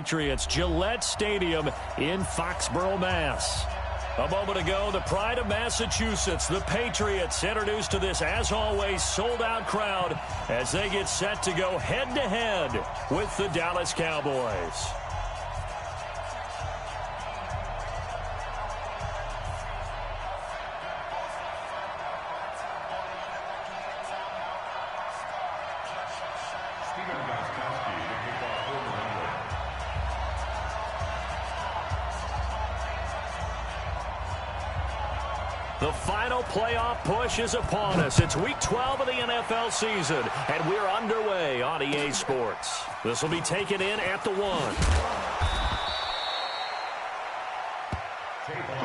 Patriots Gillette Stadium in Foxborough, Mass. A moment ago, the pride of Massachusetts, the Patriots, introduced to this, as always, sold-out crowd as they get set to go head-to-head with the Dallas Cowboys. The final playoff push is upon us. It's Week 12 of the NFL season, and we're underway on EA Sports. This will be taken in at the 1. Come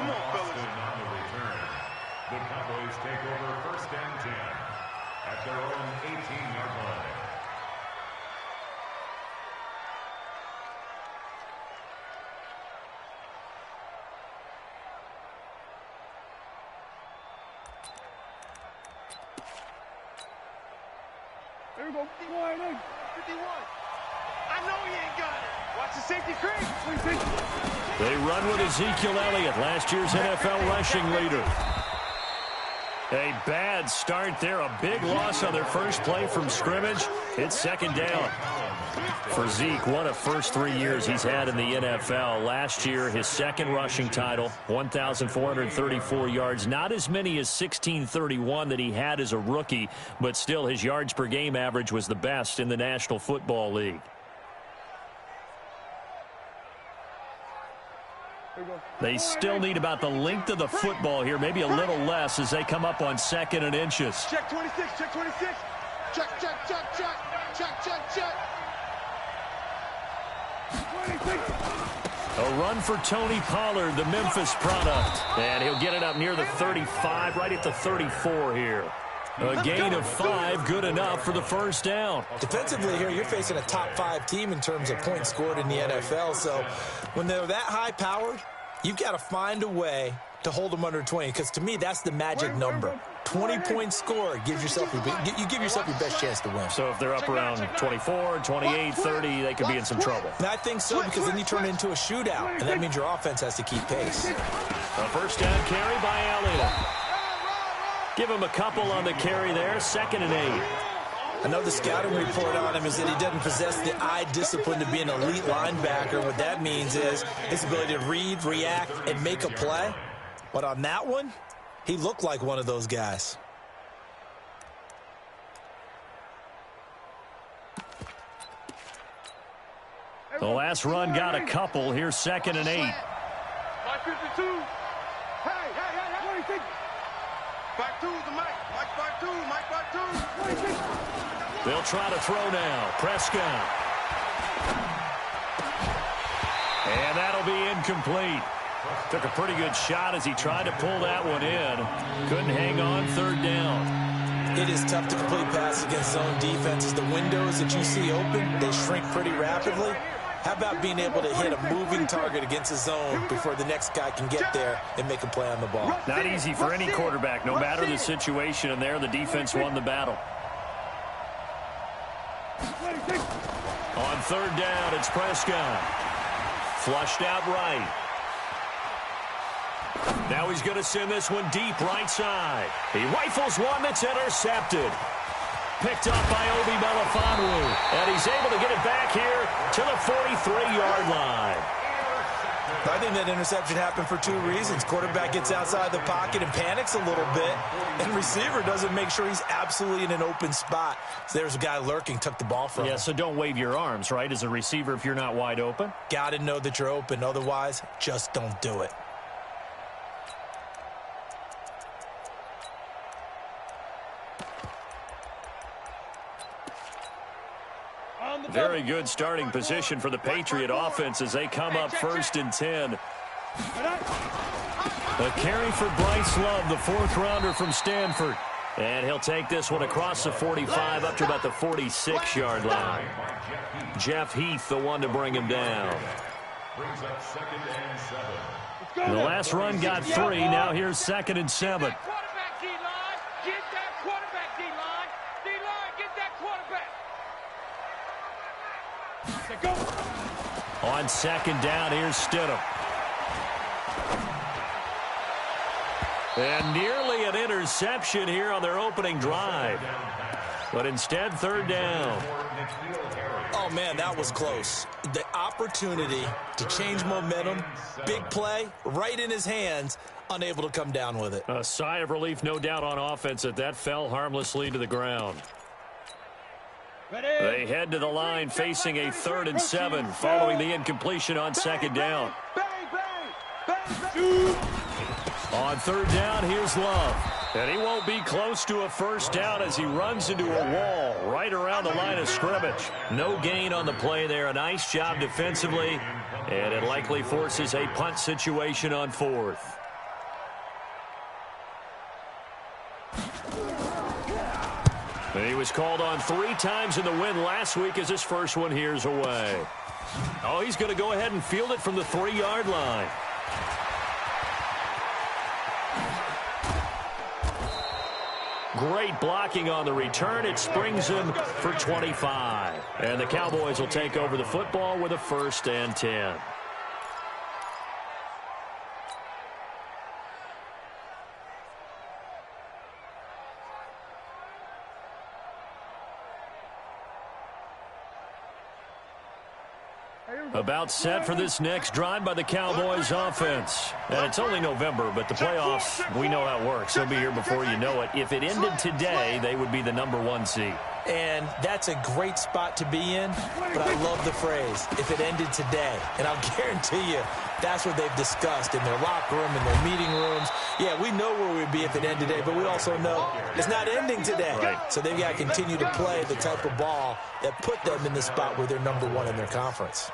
on, fellas. On the return, the Cowboys take over 1st and 10 at their own 18-yard line. There we go, 51. I know he ain't got it. Watch the safety creep. They run with Ezekiel Elliott, last year's NFL rushing leader. A bad start there, a big loss on their first play from scrimmage. It's 2nd down. For Zeke, what a first 3 years he's had in the NFL. Last year, his 2nd rushing title, 1,434 yards. Not as many as 1,631 that he had as a rookie, but still his yards per game average was the best in the National Football League. They still need about the length of the football here, maybe a little less as they come up on 2nd and inches. Check 26, check 26. Check. A run for Tony Pollard, the Memphis product. And he'll get it up near the 35, right at the 34 here. A gain of 5, good enough for the 1st down. Defensively here, you're facing a top 5 team in terms of points scored in the NFL. So when they're that high-powered, you've got to find a way to hold them under 20. Because to me, that's the magic number. 20 points scored gives yourself you give yourself your best chance to win. So if they're up around 24, 28, 30, they could be in some trouble. And I think so, because then you turn it into a shootout, and that means your offense has to keep pace. A 1st down carry by Elliott. Give him a couple on the carry there, 2nd and 8. I know the scouting report on him is that he doesn't possess the eye discipline to be an elite linebacker. What that means is his ability to read, react, and make a play. But on that one, he looked like one of those guys. The last run got a couple. Here's 2nd and 8. 552. Hey, what do you think? 5-2 the Mike. Mike 5-2. They'll try to throw now. Prescott. And that'll be incomplete. Took a pretty good shot as he tried to pull that one in. Couldn't hang on, 3rd down. It is tough to complete passes against zone defenses. The windows that you see open, they shrink pretty rapidly. How about being able to hit a moving target against a zone before the next guy can get there and make a play on the ball? Not easy for any quarterback, no matter the situation, and there the defense won the battle. On 3rd down, it's Prescott. Flushed out right. Now he's going to send this one deep right side. He rifles one that's intercepted. Picked up by Obi Melifonwu. And he's able to get it back here to the 43-yard line. I think that interception happened for 2 reasons. Quarterback gets outside the pocket and panics a little bit. And receiver doesn't make sure he's absolutely in an open spot. So there's a guy lurking, took the ball from him. Yeah, so don't wave your arms, right, as a receiver if you're not wide open. Got to know that you're open. Otherwise, just don't do it. Very good starting position for the Patriot offense as they come up 1st and 10. A carry for Bryce Love, the 4th-rounder from Stanford. And he'll take this one across the 45 up to about the 46-yard line. Jeff Heath, the one to bring him down. Brings up 2nd and 7. The last run got 3. Now here's 2nd and 7. Quarterback D-line. Get that quarterback D-line. D-line, get that quarterback. On second down, here's Stidham. And nearly an interception here on their opening drive. But instead, third down. Oh, man, that was close. The opportunity to change momentum, big play, right in his hands, unable to come down with it. A sigh of relief, no doubt, on offense that fell harmlessly to the ground. They head to the line facing a 3rd and 7 following the incompletion on second down. On third down, here's Love. And he won't be close to a first down as he runs into a wall right around the line of scrimmage. No gain on the play there. A nice job defensively. And it likely forces a punt situation on 4th. And he was called on 3 times in the win last week as his first one here's away. Oh, he's going to go ahead and field it from the 3-yard line. Great blocking on the return. It springs him for 25. And the Cowboys will take over the football with a 1st and 10. About set for this next drive by the Cowboys offense. And it's only November, but the playoffs, we know how it works. They'll be here before you know it. If it ended today, they would be the #1 seed. And that's a great spot to be in, but I love the phrase, if it ended today. And I'll guarantee you, that's what they've discussed in their locker room, in their meeting rooms. Yeah, we know where we'd be if it ended today, but we also know it's not ending today. Right. So they've got to continue to play the type of ball that put them in the spot where they're #1 in their conference.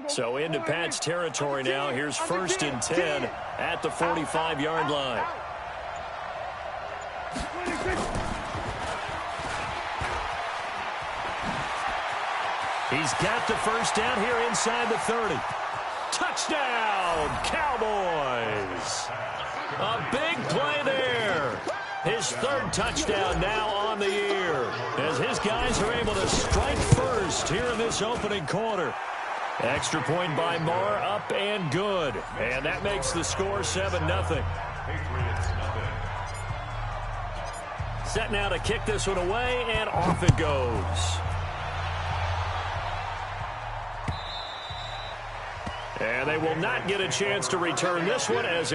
So into Pat's territory now. Here's 1st and 10 at the 45-yard line. He's got the first down here inside the 30. Touchdown, Cowboys. A big play there. His 3rd touchdown now on the year as his guys are able to strike first here in this opening quarter. Extra point by Moore, up and good. And that makes the score 7-0. Set now to kick this one away, and off it goes. And they will not get a chance to return this one as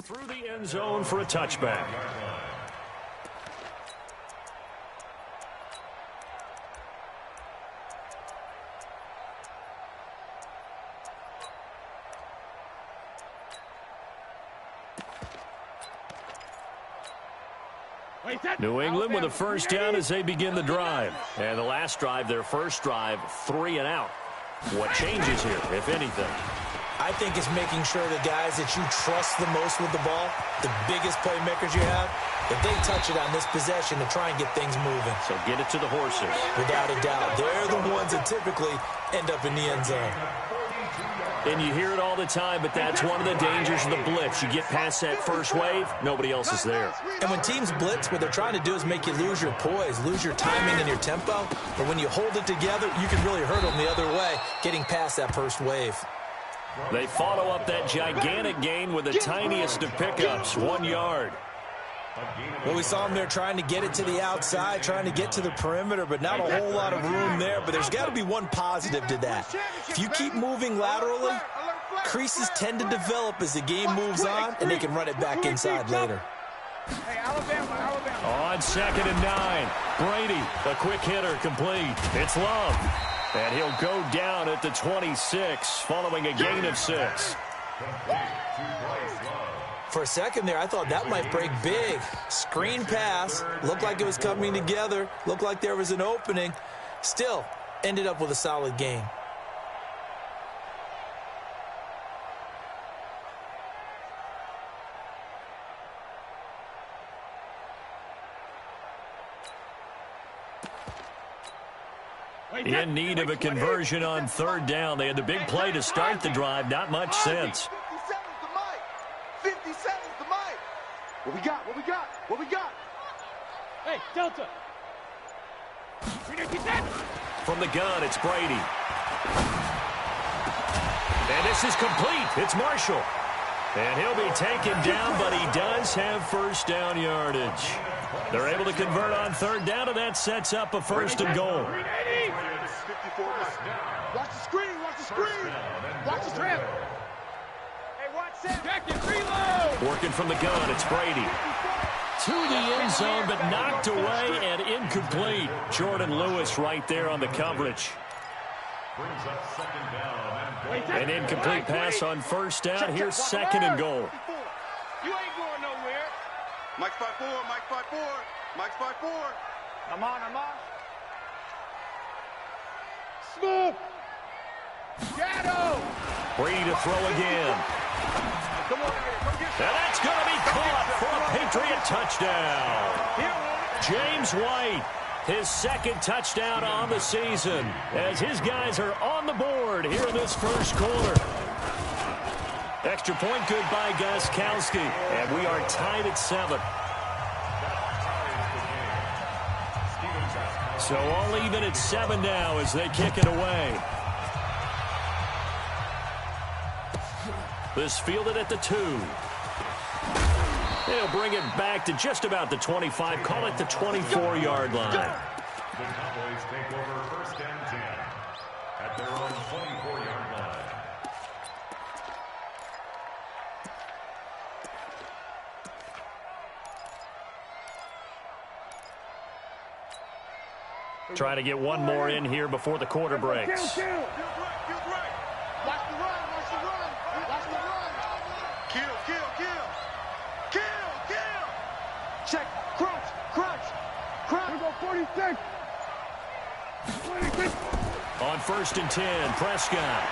through the end zone for a touchback. New England with a first down as they begin the drive. And the last drive, their first drive, 3 and out. What changes here, if anything? I think it's making sure the guys that you trust the most with the ball, the biggest playmakers you have, that they touch it on this possession to try and get things moving. So get it to the horses. Without a doubt. They're the ones that typically end up in the end zone. And you hear it all the time, but that's one of the dangers of the blitz. You get past that first wave, nobody else is there. And when teams blitz, what they're trying to do is make you lose your poise, lose your timing and your tempo. But when you hold it together, you can really hurt them the other way, getting past that first wave. They follow up that gigantic gain with the tiniest of pickups, 1 yard. Well, we saw them there trying to get it to the outside, trying to get to the perimeter, but not a whole lot of room there. But there's got to be one positive to that. If you keep moving laterally, creases tend to develop as the game moves on, and they can run it back inside later. On 2nd and 9, Brady, a quick hitter, complete. It's Love. And he'll go down at the 26 following a gain of 6. For a second there, I thought that might break big. Screen pass. Looked like it was coming together. Looked like there was an opening. Still, ended up with a solid game. In need of a conversion on third down. They had the big play to start the drive. Not much sense. 57's the mic. 57's the mic. What we got? What we got? What we got? Hey, Delta. From the gun, it's Brady. And this is complete. It's Marshall. And he'll be taken down, but he does have first down yardage. They're able to convert on third down, and that sets up a first and goal. Watch the screen. Watch the screen. Watch the trap. Hey, watch that. Back and reload. Working from the gun, it's Brady. To the end zone, but knocked away and incomplete. Jordan Lewis right there on the coverage. An incomplete pass on first down. Here's second and goal. You ain't going nowhere. Mike's 5-4. Mike's 5-4. Mike's 5-4. I'm on. Smooth. Shadow. Brady to throw again. Come on, come get And that's going to be caught for a Patriot touchdown. James White, his second touchdown on the season, as his guys are on the board here in this first quarter. Extra point good by Gostkowski, and we are tied at 7. So all even at 7 now as they kick it away. This fielded at the 2. They'll bring it back to just about the 25. Call it the 24-yard line. The Cowboys take over first and 10 at their own 24-yard line. Trying to get one more in here before the quarter breaks. Watch the run. Watch the run. Watch the run. Kill. Check. Crunch. We go 46. On first and 10, Prescott.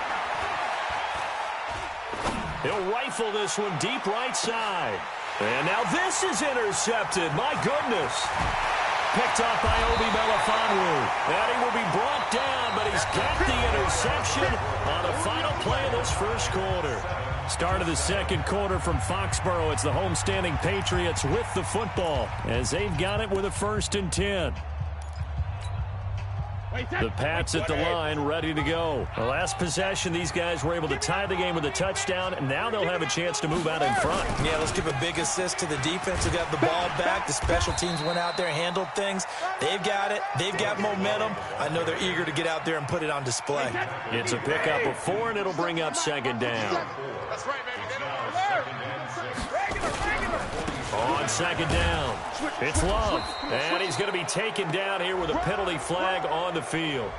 He'll rifle this one deep right side. And now this is intercepted. My goodness. Picked off by Obi Melifonwu. And he will be brought down, but he's got the interception on the final play of this first quarter. Start of the second quarter from Foxborough. It's the homestanding Patriots with the football as they've got it with a first and 10. The Pats at the line, ready to go. The last possession, these guys were able to tie the game with a touchdown, and now they'll have a chance to move out in front. Yeah, let's give a big assist to the defense who got the ball back. The special teams went out there and handled things. They've got it. They've got momentum. I know they're eager to get out there and put it on display. It's a pickup of 4, and it'll bring up second down. That's right, baby. On second down, it's Love, and he's going to be taken down here with a penalty flag on the field.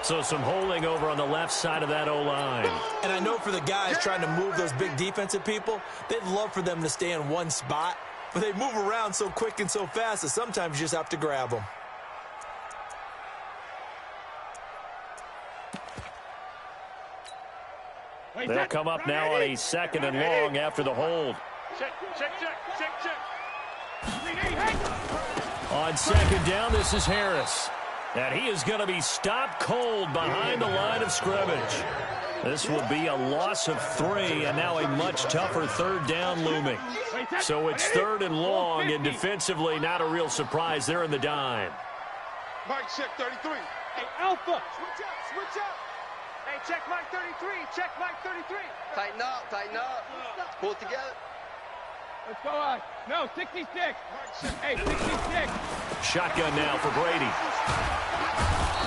So some holding over on the left side of that O-line. And I know for the guys trying to move those big defensive people, they'd love for them to stay in one spot, but they move around so quick and so fast that sometimes you just have to grab them. They'll come up now on a second and long after the hold. Check. On second down, this is Harris. And he is going to be stopped cold behind the line of scrimmage. This will be a loss of 3, and now a much tougher third down looming. So it's third and long, and defensively, not a real surprise. They're in the dime. Mike, check 33. Hey, Alpha. Switch up. Hey, check Mike 33. Check Mike 33. Tighten up. Pull it together. Let's go on. No, 66. Hey, 66. Shotgun now for Brady.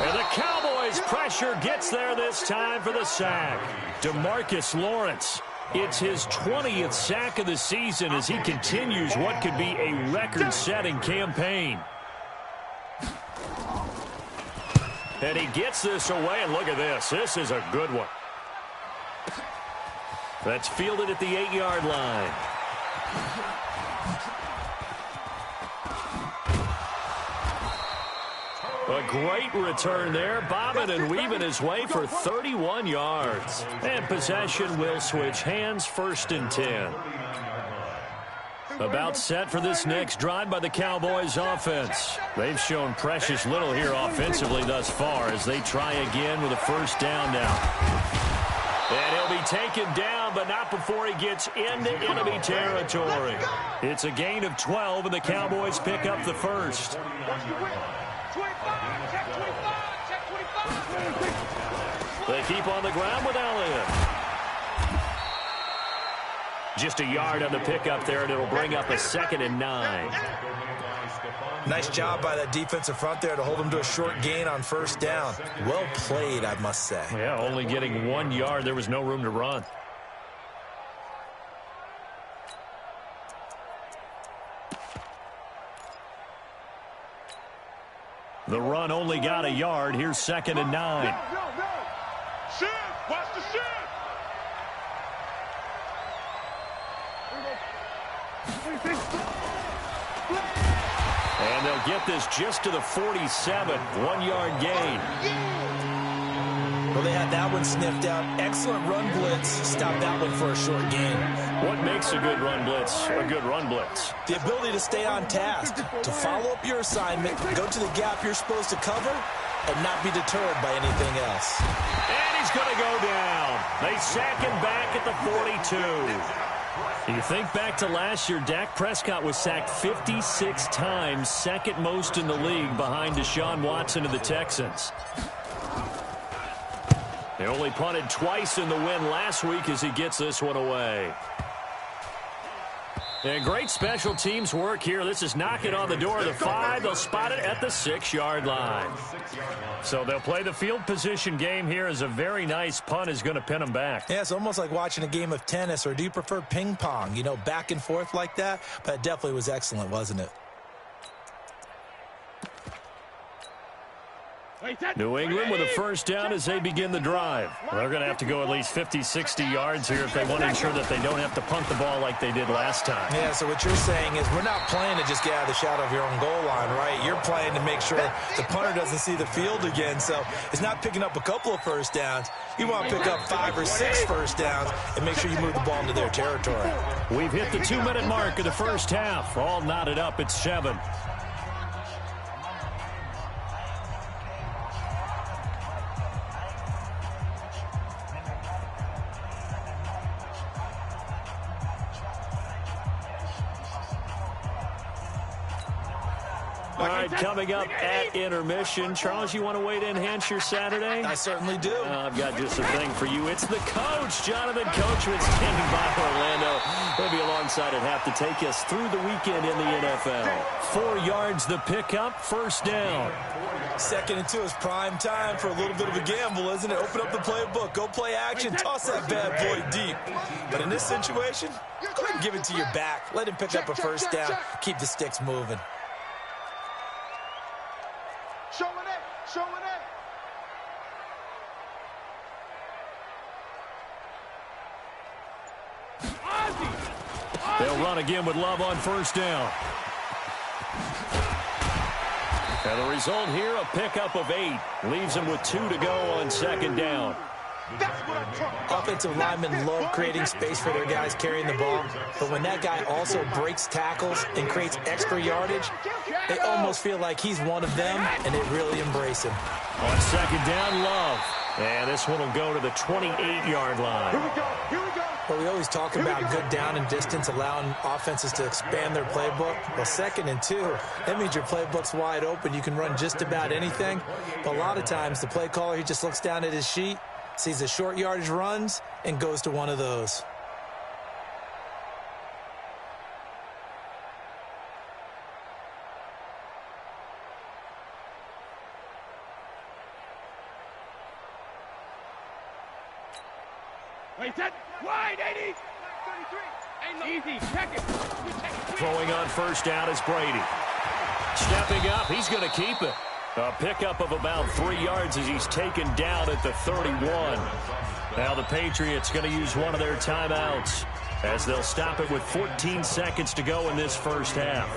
And the Cowboys' pressure gets there this time for the sack. DeMarcus Lawrence. It's his 20th sack of the season as he continues what could be a record-setting campaign. And he gets this away, and look at this. This is a good one. That's fielded at the 8-yard line. A great return there, bobbing and weaving his way for 31 yards. And possession will switch hands, 1st and 10. About set for this next drive by the Cowboys offense. They've shown precious little here offensively thus far as they try again with a 1st down now. And he'll be taken down, but not before he gets into enemy territory. It's a gain of 12, and the Cowboys pick up the 1st. They keep on the ground with Elliott. Just a yard on the pickup there, and it'll bring up a 2nd and 9. Nice job by that defensive front there to hold him to a short gain on 1st down. Well played, I must say. Yeah, only getting 1 yard. There was no room to run. The run only got a yard. Here's 2nd and 9. No. Shift. Watch the shift. And they'll get this just to the 47. 1-yard gain. Well, they had that one sniffed out. Excellent run blitz. Stop that one for a short gain. What makes a good run blitz a good run blitz? The ability to stay on task, to follow up your assignment, go to the gap you're supposed to cover, and not be deterred by anything else. And he's going to go down. They sack him back at the 42. You think back to last year, Dak Prescott was sacked 56 times, 2nd most in the league behind Deshaun Watson of the Texans. They only punted twice in the win last week as he gets this one away. And great special teams work here. This is knocking on the door of the 5. They'll spot it at the 6-yard line. So they'll play the field position game here as a very nice punt is going to pin them back. Yeah, it's almost like watching a game of tennis, or do you prefer ping pong? You know, back and forth like that? But it definitely was excellent, wasn't it? New England with a 1st down as they begin the drive. Well, they're going to have to go at least 50, 60 yards here if they want to ensure that they don't have to punt the ball like they did last time. Yeah, so what you're saying is we're not playing to just get out of the shadow of your own goal line, right? You're playing to make sure the punter doesn't see the field again. So it's not picking up a couple of 1st downs. You want to pick up 5 or 6 1st downs and make sure you move the ball into their territory. We've hit the 2-minute mark of the 1st half. All knotted up at 7. All right, coming up at intermission. Charles, you want to weigh to enhance your Saturday? I certainly do. I've got just a thing for you. It's the coach, Jonathan Coachman, standing by Orlando. He'll be alongside at half to take us through the weekend in the NFL. 4 yards the pickup, 1st down. 2nd and 2 is prime time for a little bit of a gamble, isn't it? Open up the playbook, go play action, toss that bad boy deep. But in this situation, go ahead and give it to your back. Let him pick up a 1st down. Keep the sticks moving. Showing it. They'll run again with Love on 1st down. And the result here, a pickup of 8. Leaves them with 2 to go on 2nd down. Offensive linemen love creating space for their guys carrying the ball, but when that guy also breaks tackles and creates extra yardage, they almost feel like he's one of them, and they really embrace him. On 2nd down, Love. And this one will go to the 28-yard line. Here we go. Well, we always talk about good down and distance, allowing offenses to expand their playbook. Well, 2nd and 2, that means your playbook's wide open. You can run just about anything. But a lot of times, the play caller, he just looks down at his sheet, sees the short yardage runs, and goes to one of those. Wait, set. Wide, 80. 33. Easy. Check it. Throwing on 1st down is Brady. Stepping up, he's going to keep it. A pickup of about 3 yards as he's taken down at the 31. Now the Patriots going to use one of their timeouts as they'll stop it with 14 seconds to go in this 1st half.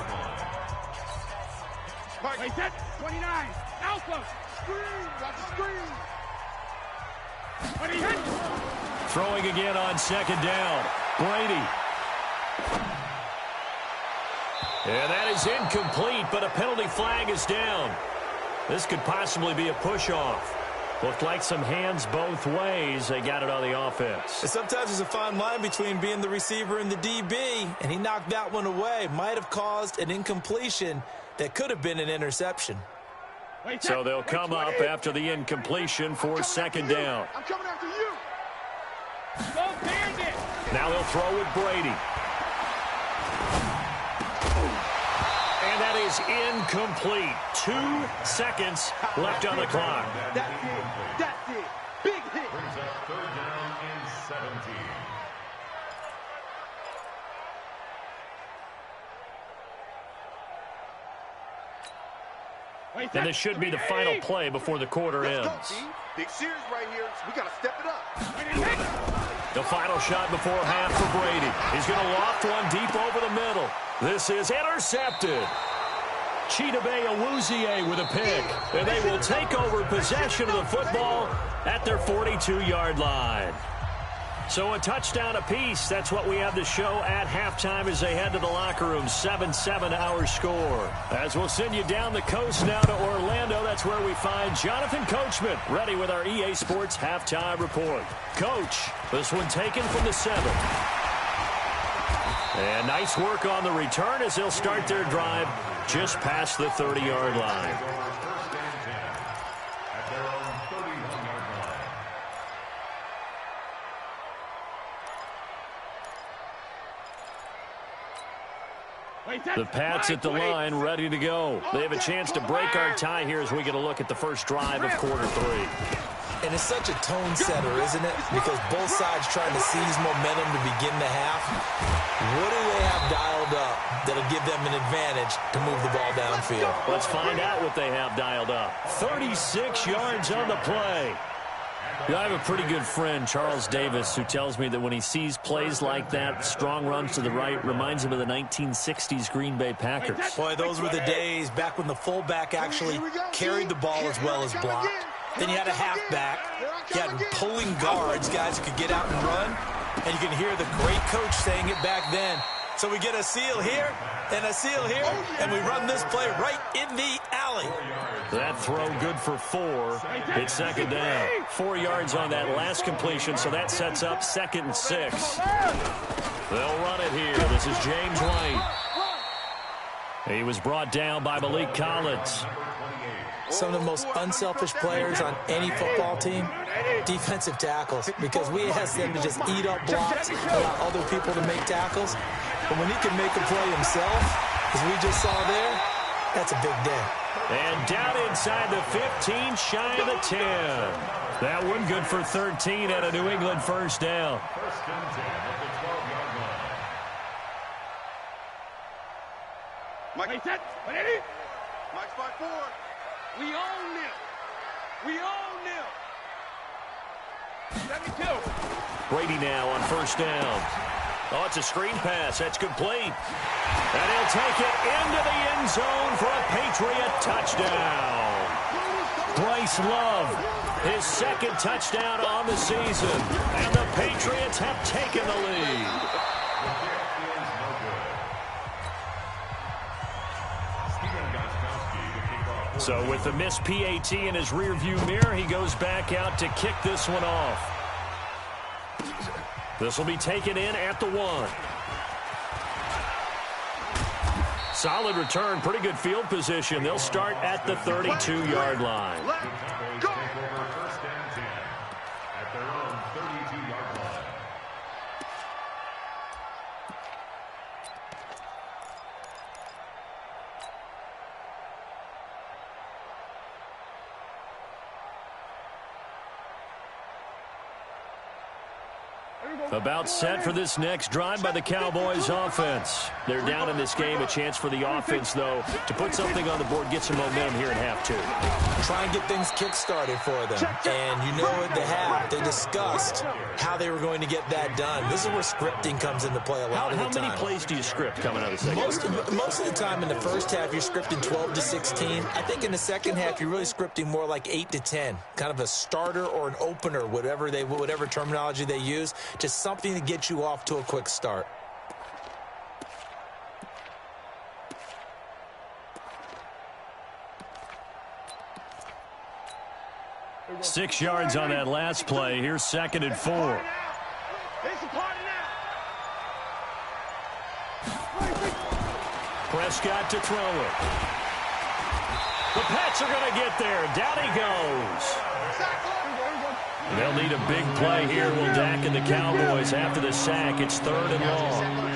Wait, set. 29. Alpha. Screen. Watch the screen. What he hit? Throwing again on second down. Brady. And that is incomplete, but a penalty flag is down. This could possibly be a push-off. Looked like some hands both ways. They got it on the offense. Sometimes there's a fine line between being the receiver and the DB, and he knocked that one away. Might have caused an incompletion that could have been an interception. So they'll come up after the incompletion for second down. I'm coming after you. Go Bandit. Now they'll throw with Brady. And that is incomplete. 2 seconds left on the clock. That's it. That's it. Big hit. Brings up third down and 17. And this should be the final play before the quarter ends. Big series right here. We got to step it up. The final shot before half for Brady. He's going to loft one deep over the middle. This is intercepted. Chidobe Awuzie with a pick. And they will take over possession of the football at their 42-yard line. So a touchdown apiece. That's what we have to show at halftime as they head to the locker room. 7-7 our score. As we'll send you down the coast now to Orlando. That's where we find Jonathan Coachman ready with our EA Sports halftime report. Coach, this one taken from the 7. And nice work on the return as they'll start their drive just past the 30-yard line. The Pats at the line, ready to go. They have a chance to break our tie here as we get a look at the first drive of quarter 3. And it's such a tone setter, isn't it? Because both sides trying to seize momentum to begin the half. What do they have dialed up that'll give them an advantage to move the ball downfield? Let's find out what they have dialed up. 36 yards on the play. I have a pretty good friend, Charles Davis, who tells me that when he sees plays like that, strong runs to the right, reminds him of the 1960s Green Bay Packers. Boy, those were the days back when the fullback actually carried the ball as well as blocked. Then you had a halfback. You had pulling guards, guys who could get out and run. And you can hear the great coach saying it back then. So we get a seal here and a seal here, and we run this play right in the alley. That throw good for 4. It's second down. 4 yards on that last completion, so that sets up 2nd and 6. They'll run it here. This is James White. He was brought down by Malik Collins. Some of the most unselfish players on any football team, defensive tackles, because we ask them to just eat up blocks, allow other people to make tackles. But when he can make a play himself, as we just saw there, that's a big day. And down inside the 15, shy of the 10. That one good for 13 at a New England first down. First and 10 at the 12-yard line. Mike, Mike's 5-4. We own them. We own them. 72. Brady now on first down. Oh, it's a screen pass. That's complete. And he'll take it into the end zone for a Patriot touchdown. Bryce Love, his 2nd touchdown on the season. And the Patriots have taken the lead. So with the missed PAT in his rearview mirror, he goes back out to kick this one off. This will be taken in at the 1. Solid return, pretty good field position. They'll start at the 32-yard line. Go. First and 10 at their own 32-yard line. About set for this next drive by the Cowboys offense. They're down in this game. A chance for the offense, though, to put something on the board, get some momentum here in half two. Try and get things kick-started for them. And you know what they have. They discussed how they were going to get that done. This is where scripting comes into play a lot of the time. How many plays do you script coming out of the second? Most of the time in the first half, you're scripting 12 to 16. I think in the second half, you're really scripting more like 8 to 10. Kind of a starter or an opener, whatever terminology they use. Just something to get you off to a quick start. Six yards on that last play. Here's 2nd and 4. Prescott to throw it. The Pats are going to get there. Down he goes. They'll need a big play here. Will Dak and the Cowboys after the sack. It's 3rd and long.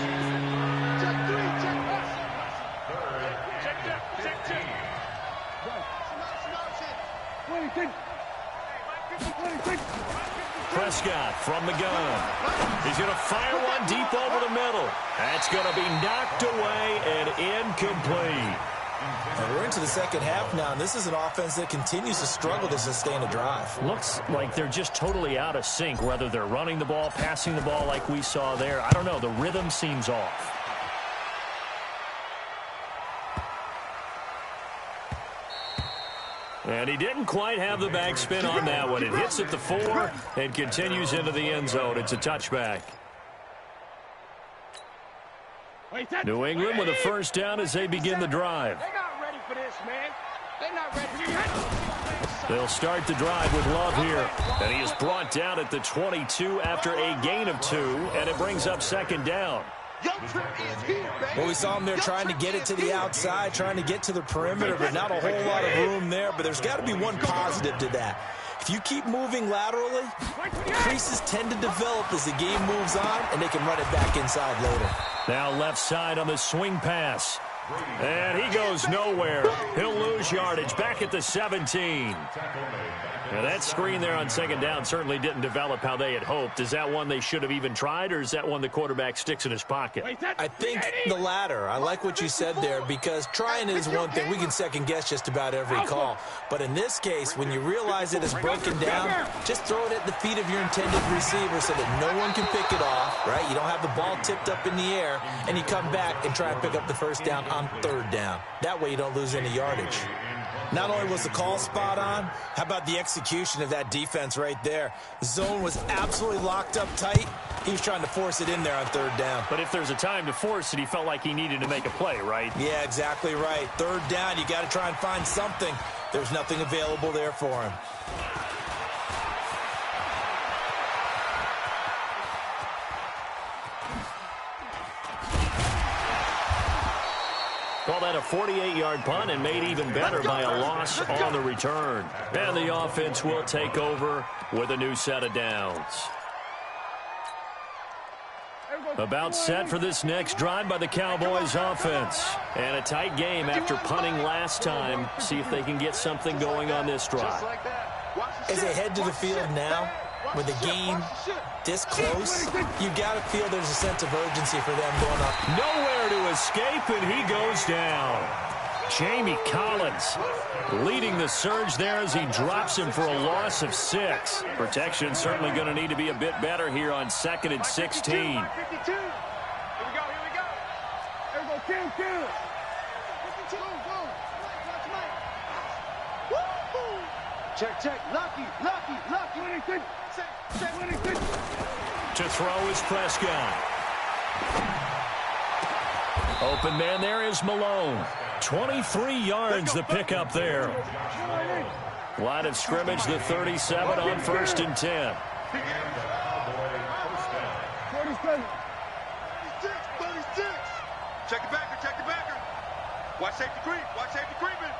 Prescott from the gun. He's going to fire one deep over the middle. That's going to be knocked away and incomplete. And we're into the second half now, and this is an offense that continues to struggle to sustain a drive. Looks like they're just totally out of sync, whether they're running the ball, passing the ball like we saw there. I don't know. The rhythm seems off. And he didn't quite have the backspin on that one. It hits at the 4 and continues into the end zone. It's a touchback. New England with a first down as they begin the drive. They're not ready for this, man. They're not ready for this. They'll start the drive with Love here. And he is brought down at the 22 after a gain of 2, and it brings up 2nd down. Well, we saw him there trying to get it to the outside, trying to get to the perimeter, but not a whole lot of room there. But there's got to be one positive to that. If you keep moving laterally, creases tend to develop as the game moves on, and they can run it back inside later. Now left side on the swing pass. And he goes nowhere. He'll lose yardage back at the 17. Now that screen there on 2nd down certainly didn't develop how they had hoped. Is that one they should have even tried, or is that one the quarterback sticks in his pocket? I think the latter. I like what you said there, because trying it is one thing. We can second guess just about every call. But in this case, when you realize it is broken down, just throw it at the feet of your intended receiver so that no one can pick it off, right? You don't have the ball tipped up in the air, and you come back and try and pick up the first down on 3rd down. That way you don't lose any yardage. Not only was the call spot on, how about the execution of that defense right there? The zone was absolutely locked up tight. He was trying to force it in there on 3rd down. But if there's a time to force it, he felt like he needed to make a play, right? Yeah, exactly right. 3rd down, you got to try and find something. There's nothing available there for him. Call that a 48-yard punt, and made even better by a loss on the return. And the offense will take over with a new set of downs. About set for this next drive by the Cowboys offense. And a tight game after punting last time. See if they can get something going on this drive. As they head to the field now, with the game this close, you got to feel there's a sense of urgency for them going up. Nowhere to escape, and he goes down. Jamie Collins leading the surge there as he drops him for a loss of 6. Protection certainly going to need to be a bit better here on 2nd and 16. Here we go, here we go. Here we go, Kim. 52, go. Check. Lucky. To throw is Prescott. Open man there is Malone. 23 yards the pickup there. Line of scrimmage, the 37 on 1st and 10. 36. Check the backer. Watch safety creeping.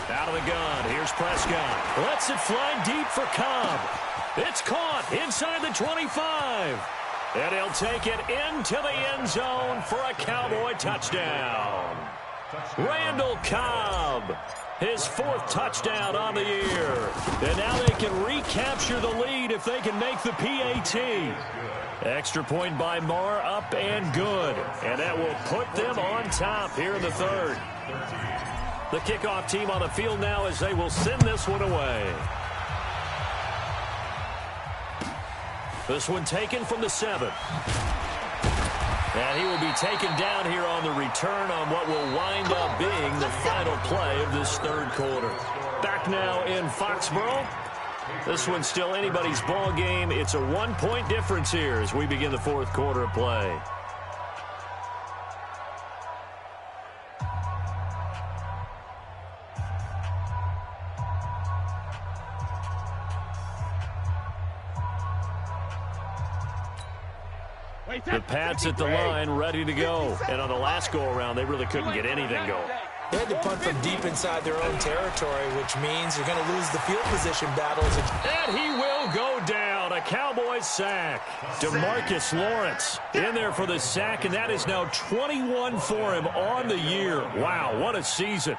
Out of the gun, here's Prescott. Lets it fly deep for Cobb. It's caught inside the 25. And he'll take it into the end zone for a Cowboy touchdown. Randall Cobb His 4th touchdown on the year. And now they can recapture the lead if they can make the PAT. Extra point by Marr, up and good. And that will put them on top here in the 3rd. The kickoff team on the field now as they will send this one away. This one taken from the 7. And he will be taken down here on the return on what will wind up being the final play of this 3rd quarter. Back now in Foxborough. This one's still anybody's ball game. It's a 1-point difference here as we begin the 4th quarter of play. The Pats at the line, ready to go. And on the last go-around, they really couldn't get anything going. They had to punt from deep inside their own territory, which means you're going to lose the field position battles. And he will go down. A Cowboys sack. DeMarcus Lawrence in there for the sack, and that is now 21 for him on the year. Wow, what a season.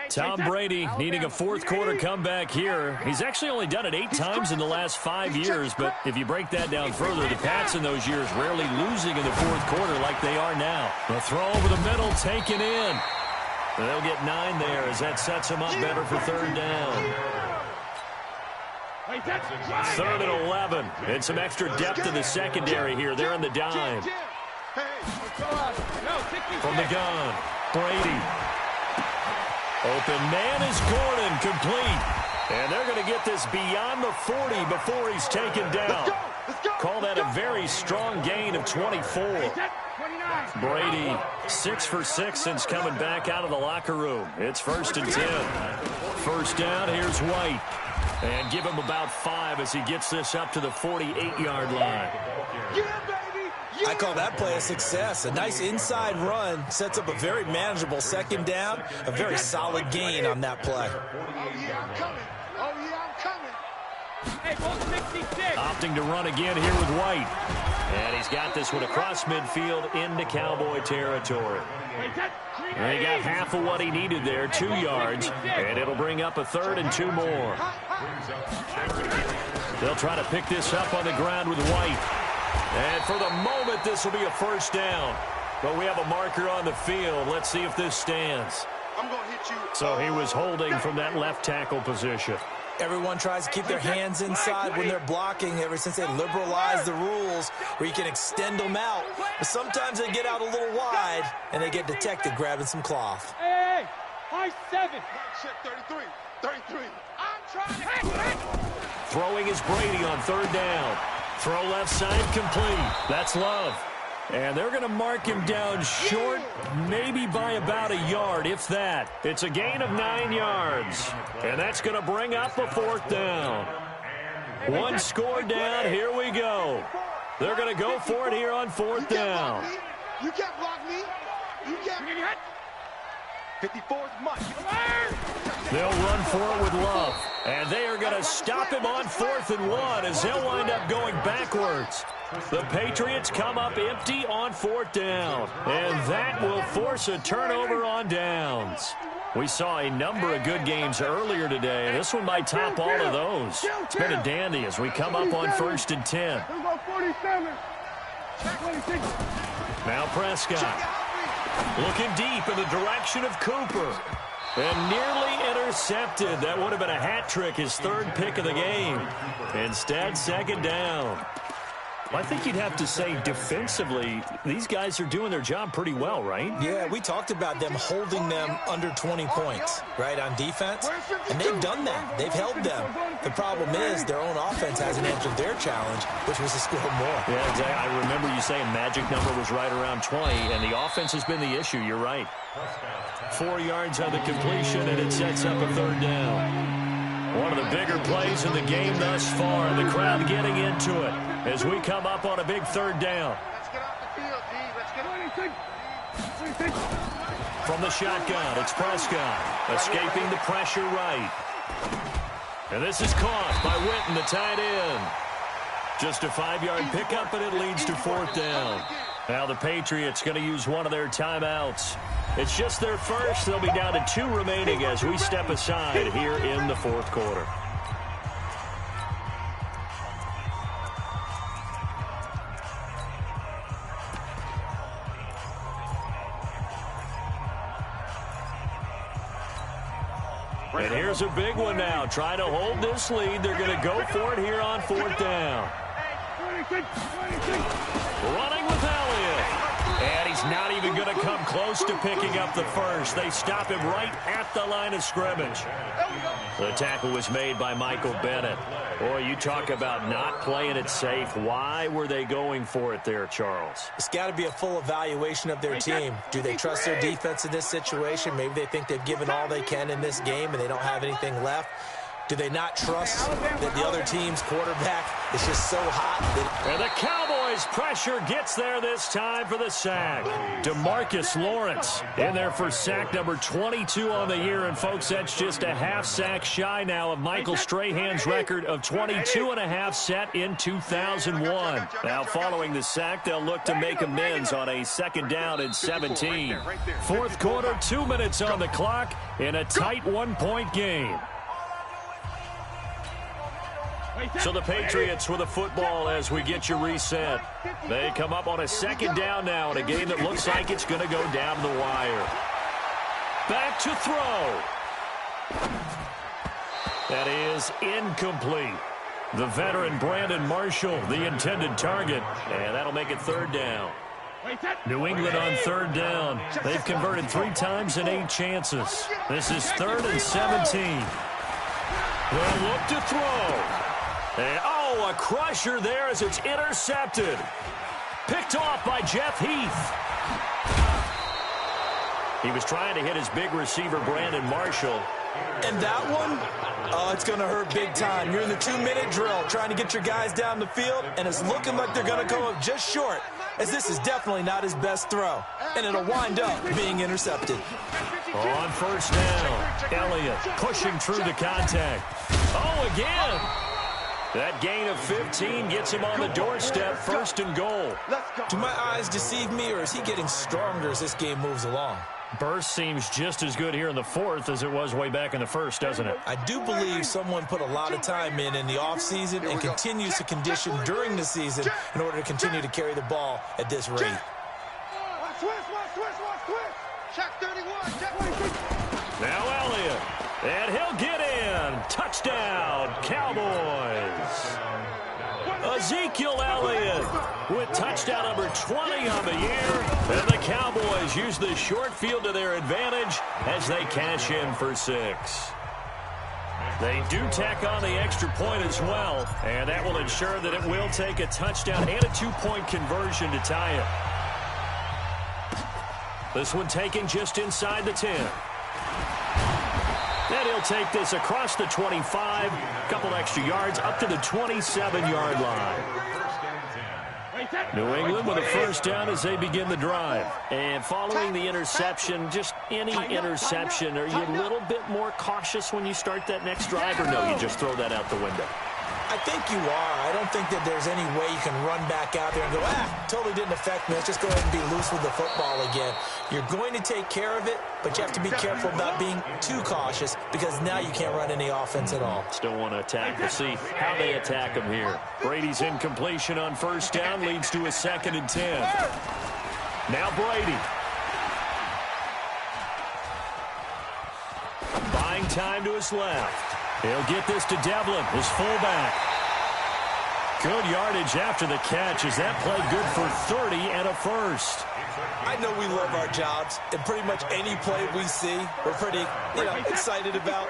Tom Brady needing a 4th quarter comeback here. He's actually only done it 8 times in the last 5 years, but if you break that down further, the Pats in those years rarely losing in the 4th quarter like they are now. The throw over the middle taken in. And they'll get 9 there as that sets them up better for 3rd down. 3rd and 11. And some extra depth in the secondary here. They're on the dime. From the gun, Brady. Open man is Gordon, complete. And they're going to get this beyond the 40 before he's taken down. Call that a very strong gain of 24. Brady, 6 for 6 since coming back out of the locker room. It's 1st and 10. 1st down, here's White. And give him about 5 as he gets this up to the 48-yard line. I call that play a success. A nice inside run sets up a very manageable 2nd down. A very solid gain on that play. Opting to run again here with White. And he's got this one across midfield into Cowboy territory. And he got half of what he needed there, 2 yards. And it'll bring up a 3rd and 2 more. They'll try to pick this up on the ground with White. And for the moment, this will be a 1st down. But we have a marker on the field. Let's see if this stands. I'm gonna hit you. So he was holding from that left tackle position. Everyone tries to keep their hands inside when they're blocking ever since they liberalized the rules where you can extend them out. But sometimes they get out a little wide, and they get detected grabbing some cloth. Hey, high 7. Check 33. 33. I'm trying to... Throwing is Brady on 3rd down. Throw left side complete. That's Love. And they're going to mark him down short, maybe by about a yard, if that. It's a gain of 9 yards. And that's going to bring up a 4th down. 1 score down. Here we go. They're going to go for it here on 4th down. You can't block me. You can't. 54th month. They'll run for it with Love. And they are going to stop him on 4th and 1 as he'll wind up going backwards. The Patriots come up empty on 4th down. And that will force a turnover on downs. We saw a number of good games earlier today. This one might top all of those. It's been a dandy as we come up on 1st and 10. Now Prescott. Looking deep in the direction of Cooper. And nearly intercepted. That would have been a hat trick, his 3rd pick of the game. Instead, 2nd down. I think you'd have to say defensively, these guys are doing their job pretty well, right? Yeah, we talked about them holding them under 20 points, right, on defense. And they've done that. They've held them. The problem is their own offense hasn't answered their challenge, which was to score more. Yeah, exactly. I remember you saying magic number was right around 20, and the offense has been the issue. You're right. 4 yards on the completion, and it sets up a 3rd down. One of the bigger plays in the game thus far. The crowd getting into it as we come up on a big 3rd down. Let's get off the field, D. Let's get From the shotgun, it's Prescott. Escaping the pressure right. And this is caught by Witten, the tight end. Just a 5-yard pickup, and it leads to 4th down. Now the Patriots going to use one of their timeouts. It's just their first. They'll be down to 2 remaining as we step aside here in the fourth quarter. And here's a big one now. Trying to hold this lead. They're going to go for it here on 4th down. Running with Elliott. And he's not even going to come close to picking up the first. They stop him right at the line of scrimmage. The tackle was made by Michael Bennett. Boy, you talk about not playing it safe. Why were they going for it there, Charles? It's got to be a full evaluation of their team. Do they trust their defense in this situation? Maybe they think they've given all they can in this game and they don't have anything left. Do they not trust that the other team's quarterback is just so hot? And the Cowboys' pressure gets there this time for the sack. DeMarcus Lawrence in there for sack number 22 on the year. And, folks, that's just a half sack shy now of Michael Strahan's record of 22.5 set in 2001. Now, following the sack, they'll look to make amends on a 2nd down and 17. Fourth quarter, 2 minutes on the clock in a tight 1-point game. So the Patriots with a football as we get you reset. They come up on a 2nd down now in a game that looks like it's going to go down the wire. Back to throw. That is incomplete. The veteran Brandon Marshall, the intended target, and that'll make it 3rd down. New England on 3rd down. They've converted 3 times in 8 chances. This is 3rd and 17. They'll look to throw. And, oh, a crusher there as it's intercepted. Picked off by Jeff Heath. He was trying to hit his big receiver, Brandon Marshall. And that one, oh, it's going to hurt big time. You're in the 2-minute drill trying to get your guys down the field, and it's looking like they're going to go up just short, as this is definitely not his best throw. And it'll wind up being intercepted. On 1st down, Elliott pushing through the contact. Oh, again. That gain of 15 gets him on the doorstep, 1st and goal. Do my eyes deceive me, or is he getting stronger as this game moves along? Burst seems just as good here in the 4th as it was way back in the 1st, doesn't it? I do believe someone put a lot of time in the offseason and continues to condition during the season in order to continue to carry the ball at this rate. Watch twist. Check 31. Check 31. Now Elliott. And he'll get in. Touchdown, Cowboys. Ezekiel Elliott with touchdown number 20 on the year. And the Cowboys use the short field to their advantage as they cash in for 6. They do tack on the extra point as well, and that will ensure that it will take a touchdown and a 2-point conversion to tie it. This one taken just inside the 10. And he'll take this across the 25, a couple extra yards, up to the 27-yard line. New England with a 1st down as they begin the drive. And following the interception, just any interception, are you a little bit more cautious when you start that next drive, or no, you just throw that out the window? I think you are. I don't think that there's any way you can run back out there and go, totally didn't affect me. Let's just go ahead and be loose with the football again. You're going to take care of it, but you have to be careful about being too cautious because now you can't run any offense at all. Still want to attack. We'll see how they attack him here. Brady's incompletion on 1st down leads to a 2nd and 10. Now Brady. Buying time to his left. He'll get this to Devlin, his fullback. Good yardage after the catch as that play good for 30 and a 1st. I know we love our jobs, and pretty much any play we see, we're pretty, excited about.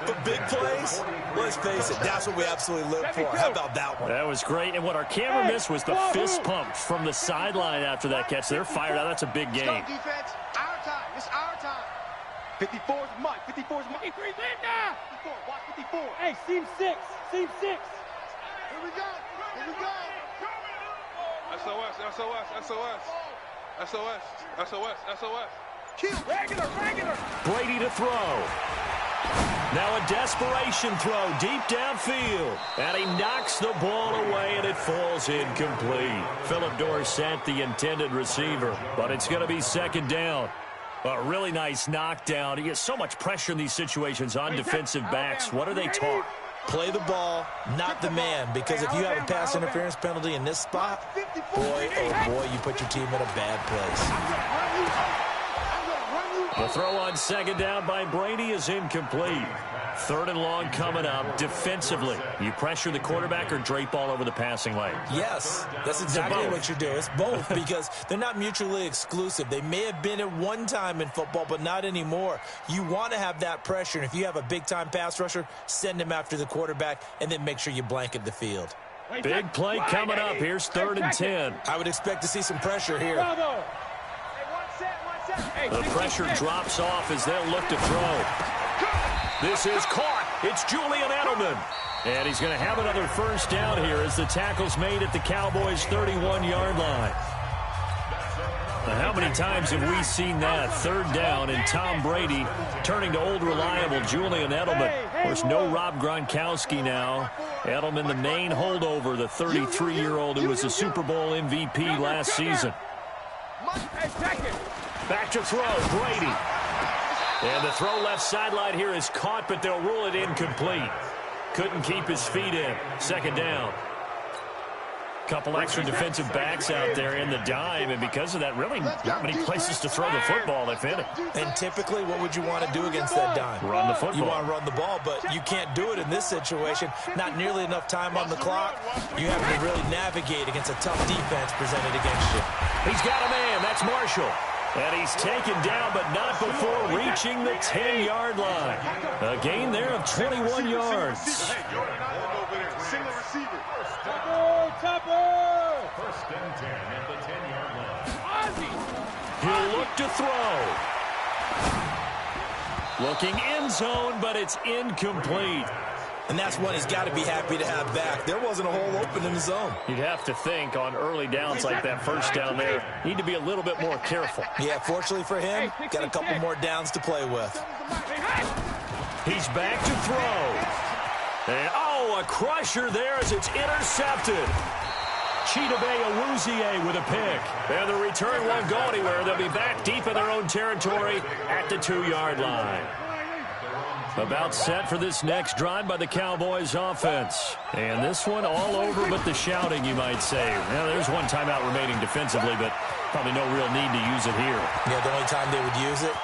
But big plays, let's face it, that's what we absolutely live for. How about that one? That was great, and what our camera missed was the fist pump from the sideline after that catch. They're fired out. That's a big game. Let's go, defense. Our time. It's our time. 54's Mike. 54's Mike. 53's in now. 54. Watch 54. Hey, seam 6. Seam 6. Here we go. Here we go. SOS, SOS, SOS. SOS, SOS, SOS. Kill. Regular. Brady to throw. Now a desperation throw deep downfield. And he knocks the ball away, and it falls incomplete. Phillip Dorsett, the intended receiver. But it's going to be second down. A really nice knockdown. He has so much pressure in these situations on defensive backs. What are they taught? Play the ball, not the man. Because if you have a pass interference penalty in this spot, boy, oh boy, you put your team in a bad place. The throw on second down by Brady is incomplete. Third and long coming up. Defensively, you pressure the quarterback or drape all over the passing lane? Yes, that's exactly what you do. It's both because they're not mutually exclusive. They may have been at one time in football, but not anymore. You want to have that pressure, and if you have a big-time pass rusher, send him after the quarterback, and then make sure you blanket the field. Big play coming up. Here's 3rd and 10. I would expect to see some pressure here. The pressure drops off as they'll look to throw. This is caught. It's Julian Edelman. And he's going to have another first down here as the tackle's made at the Cowboys' 31-yard line. Now, how many times have we seen that? 3rd down and Tom Brady turning to old reliable Julian Edelman. Of course, no Rob Gronkowski now. Edelman, the main holdover, the 33-year-old who was a Super Bowl MVP last season. Back to throw, Brady. And the throw left sideline here is caught, but they'll rule it incomplete. Couldn't keep his feet in. Second down. Couple extra defensive backs out there in the dime, and because of that, really not many places to throw the football, if any. And typically, what would you want to do against that dime? Run the football. You want to run the ball, but you can't do it in this situation. Not nearly enough time on the clock. You have to really navigate against a tough defense presented against you. He's got a man. That's Marshall. And he's taken down, but not before reaching the 10-yard line. A gain there of 21 yards. Single receiver. First and 10 at the 10-yard line. He'll look to throw. Looking end zone, but it's incomplete. And that's one he's got to be happy to have back. There wasn't a hole open in the zone. You'd have to think on early downs like that first down there, need to be a little bit more careful. Yeah, fortunately for him, got a couple more downs to play with. He's back to throw. And, oh, a crusher there as it's intercepted. Chidobe Awuzie with a pick. And the return won't go anywhere. They'll be back deep in their own territory at the 2-yard line. About set for this next drive by the Cowboys offense. And this one all over but the shouting, you might say. Now, there's one timeout remaining defensively, but probably no real need to use it here. Yeah, the only time they would use it.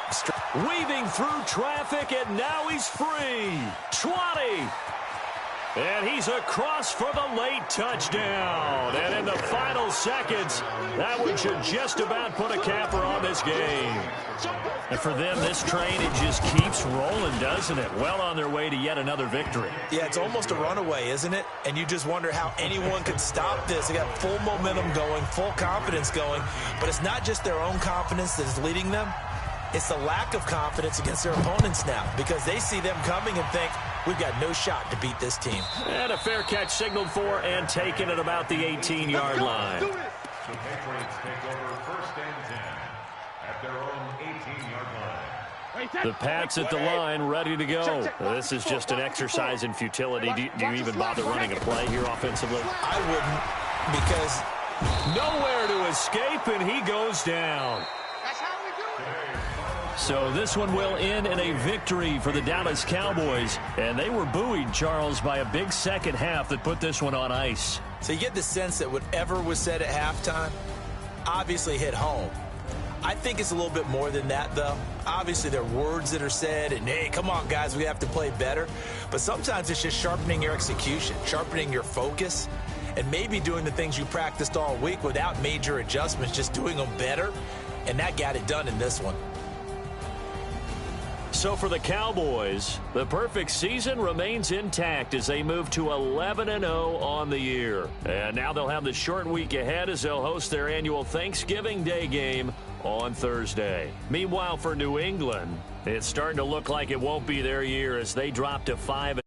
Weaving through traffic, and now he's free. 20. And he's across for the late touchdown. And in the final seconds, that one should just about put a capper on this game. And for them, this train, it just keeps rolling, doesn't it? Well on their way to yet another victory. Yeah, it's almost a runaway, isn't it? And you just wonder how anyone could stop this. They got full momentum going, full confidence going. But it's not just their own confidence that is leading them. It's the lack of confidence against their opponents now because they see them coming and think, we've got no shot to beat this team. And a fair catch signaled for and taken at about the 18-yard line. The Patriots take over first and 10 at their own 18-yard line. The Pats at the line, ready to go. This is just an exercise in futility. Do you even bother running a play here offensively? I wouldn't because nowhere to escape, and he goes down. So this one will end in a victory for the Dallas Cowboys. And they were buoyed, Charles, by a big second half that put this one on ice. So you get the sense that whatever was said at halftime obviously hit home. I think it's a little bit more than that, though. Obviously, there are words that are said, and, hey, come on, guys, we have to play better. But sometimes it's just sharpening your execution, sharpening your focus, and maybe doing the things you practiced all week without major adjustments, just doing them better. And that got it done in this one. So for the Cowboys, the perfect season remains intact as they move to 11-0 on the year. And now they'll have the short week ahead as they'll host their annual Thanksgiving Day game on Thursday. Meanwhile, for New England, it's starting to look like it won't be their year as they drop to 5.